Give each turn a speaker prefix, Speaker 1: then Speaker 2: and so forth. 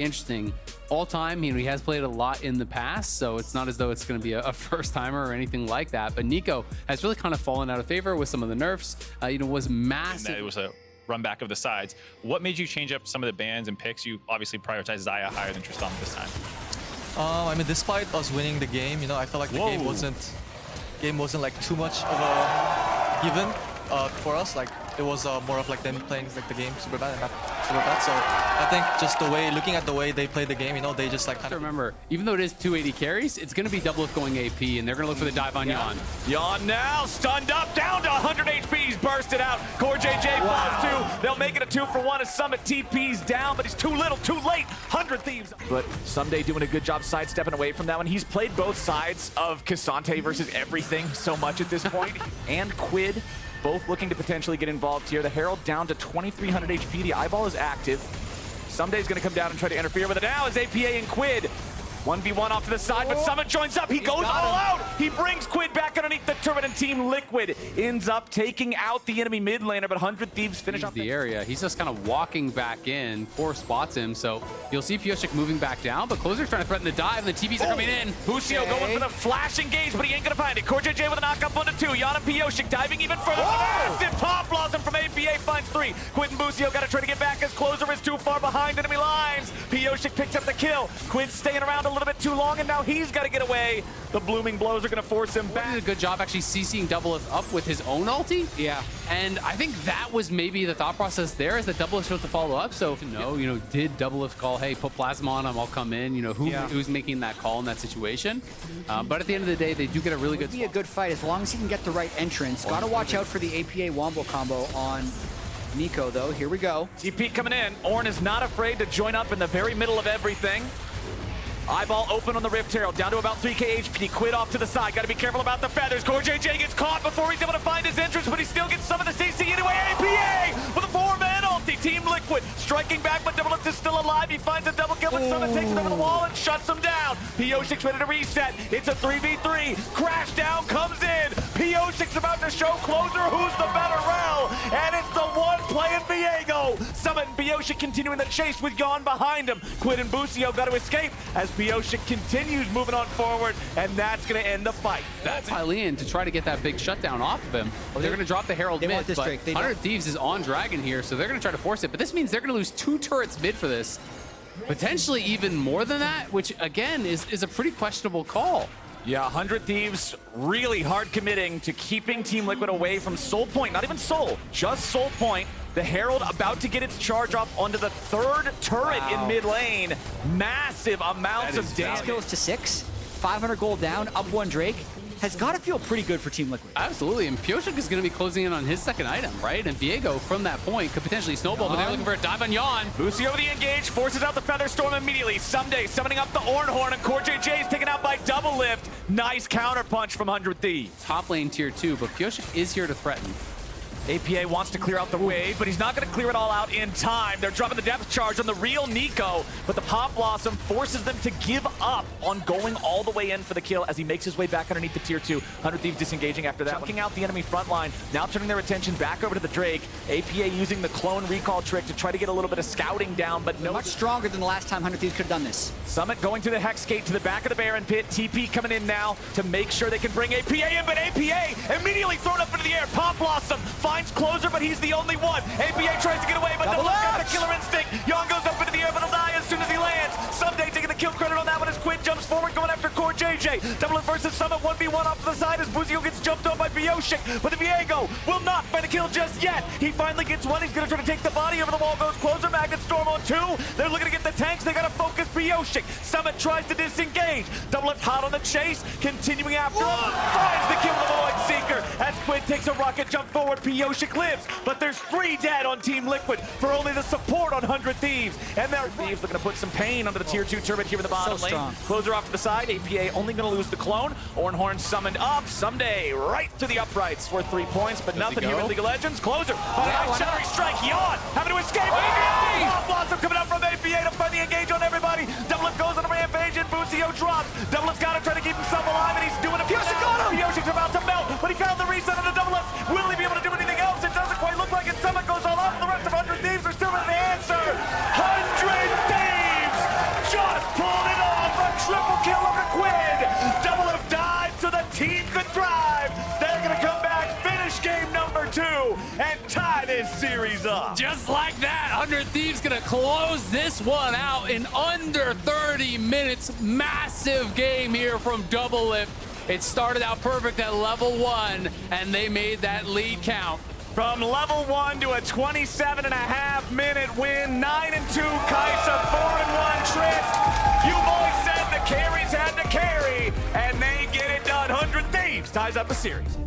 Speaker 1: Interesting. All time, he has played a lot in the past, so it's not as though it's going to be a first timer or anything like that. But Nico has really kind of fallen out of favor with some of the nerfs. Was massive.
Speaker 2: It was a run back of the sides. What made you change up some of the bans and picks? You obviously prioritized Xayah higher than Tristan this time.
Speaker 3: I mean, despite us winning the game, I felt like the game wasn't like too much of a given for us. Like it was more of like them playing like the game super bad and not super bad. So I think just looking at the way they played the game, they just like kind of
Speaker 1: remember, even though it is 280 carries, it's going to be double going AP, and they're going to look for the dive on Yon.
Speaker 4: Yon now stunned up, down to 100 HP. He's bursted out. Core JJ falls too. They'll make it a 2-for-1 as Summit TP's down, but he's too little, too late. 100 Thieves. But Someday doing a good job sidestepping away from that one. He's played both sides of Cassante versus everything so much at this point. And Quid both looking to potentially get involved here. The Herald down to 2,300 HP. The eyeball is active. Someday's going to come down and try to interfere with it now as APA and Quid 1v1 off to the side, but Summit joins up. He goes all out. He brings Quid back underneath the turret, and Team Liquid ends up taking out the enemy mid laner, but 100 Thieves finish off
Speaker 1: the area. He's just kind of walking back in. Core spots him, so you'll see Pyosik moving back down, but Closer's trying to threaten the dive, and the TPs are coming in.
Speaker 4: Busio going for the flash engage, but he ain't going to find it. Core JJ with a knock up 1-2. Yana Pyosik diving even further. Massive pop blossom from APA finds 3. Quid and Busio got to try to get back as Closer is too far behind enemy lines. Pyosik picks up the kill. Quid staying around a little bit too long, and now he's got to get away. The blooming blows are going to force him back.
Speaker 1: He did a good job actually CCing Doublelift up with his own ulti.
Speaker 4: Yeah.
Speaker 1: And I think that was maybe the thought process there, is that Doublelift supposed to follow up. So, did Doublelift call, hey, put Plasma on him, I'll come in? Who's making that call in that situation? But at the end of the day, they do get a really good
Speaker 5: It'll be a good fight as long as he can get the right entrance. Got to watch out for the APA Wombo combo on Nico, though. Here we go.
Speaker 4: TP coming in. Ornn is not afraid to join up in the very middle of everything. Eyeball open on the Rift Herald, down to about 3k HP. Quid off to the side, got to be careful about the feathers. Core JJ gets caught before he's able to find his entrance, but he still gets some of the CC anyway. APA with a 4-man ulti. Team Liquid striking back, but Doublelift is still alive. He finds a double kill, but Summit takes it over the wall and shuts him down. Pyosic's ready to reset. It's a 3v3. Crash down comes in. Pyosic's about to show Closer who's the better Rel, and it's the one playing Viego. Summit and Pyosic continuing the chase with Yon behind him. Quid and Busio got to escape as Pyosik continues moving on forward, and that's going to end the fight.
Speaker 1: That's Hylian to try to get that big shutdown off of him. They're going to drop the Herald mid, but 100 Thieves is on Dragon here, so they're going to try to force it. But this means they're going to lose 2 turrets mid for this. Potentially even more than that, which again is a pretty questionable call.
Speaker 4: Yeah, 100 Thieves really hard committing to keeping Team Liquid away from Soul Point. Not even Soul, just Soul Point. The Herald about to get its charge off onto the 3rd turret in mid lane. Massive amounts of damage.
Speaker 5: Kills to 6, 500 gold down, up 1 Drake. Has got to feel pretty good for Team Liquid.
Speaker 1: Absolutely, and Pyosik is going to be closing in on his 2nd item, right? And Viego from that point could potentially snowball, but they're looking for a dive on Yon.
Speaker 4: Busio with the engage, forces out the Feather Storm immediately. Someday summoning up the Ornhorn, and Core JJ is taken out by Doublelift. Nice counter punch from 100 Thieves.
Speaker 1: Top lane tier 2, but Pyosik is here to threaten.
Speaker 4: APA wants to clear out the wave, but he's not going to clear it all out in time. They're dropping the depth charge on the real Nico, but the Pop Blossom forces them to give up on going all the way in for the kill as he makes his way back underneath the tier 2. 100 Thieves disengaging after that. Checking out the enemy front line, now turning their attention back over to the Drake. APA using the clone recall trick to try to get a little bit of scouting down, but no.
Speaker 5: Much stronger than the last time 100 Thieves could have done this.
Speaker 4: Summit going to the Hex Gate to the back of the Baron Pit. TP coming in now to make sure they can bring APA in, but APA immediately thrown up into the air. Pop Blossom finds Closer, but he's the only one. APA tries to get away, but Doublelift's got the killer instinct. Yon goes up into the air, but he'll die as soon as he lands. Someday taking the kill credit on that one as Quid jumps forward, going after Core JJ. Doublelift versus Summit 1v1 off to the side as Busio gets jumped on by Pyosik, but the Viego will not find a kill just yet. He finally gets one. He's going to try to take the body over the wall. Goes Closer, Magnet Storm on 2. They're looking to get the tanks. They got to focus Pyosik. Summit tries to disengage. Doublelift hot on the chase, continuing after him. Finds the kill with the Void Seeker as Quid takes a rocket jump forward. Pyosik lives, but there's 3 dead on Team Liquid for only the support on 100 Thieves. And they're Thieves looking to put some pain onto the tier 2 turret here in the bottom lane. Closer off to the side. APA only going to lose the clone. Ornhorn summoned up. Someday right to the uprights worth 3 points, but nothing here in League of Legends. Closer. Shattering strike. Yon having to escape. Pop Blossom coming out from APA to find the engage on everybody. Doublelift goes on a rampage and Busio drops. Doublelift's got to try to keep himself alive, and he's doing it. Pyosik's about to melt, but he found the reset on the Doublelift. Will he be able to do anything else? It doesn't quite look like it. Summit goes all out, and the rest of 100 Thieves are still in the answer. 100 Thieves series up.
Speaker 1: Just like that, 100 Thieves gonna close this one out in under 30 minutes. Massive game here from Double Lift. It started out perfect at level 1, and they made that lead count.
Speaker 4: From level 1 to a 27.5-minute win, 9-2 Kai'Sa, 4-1 Trist. You boys said the carries had to carry, and they get it done. 100 Thieves ties up the series.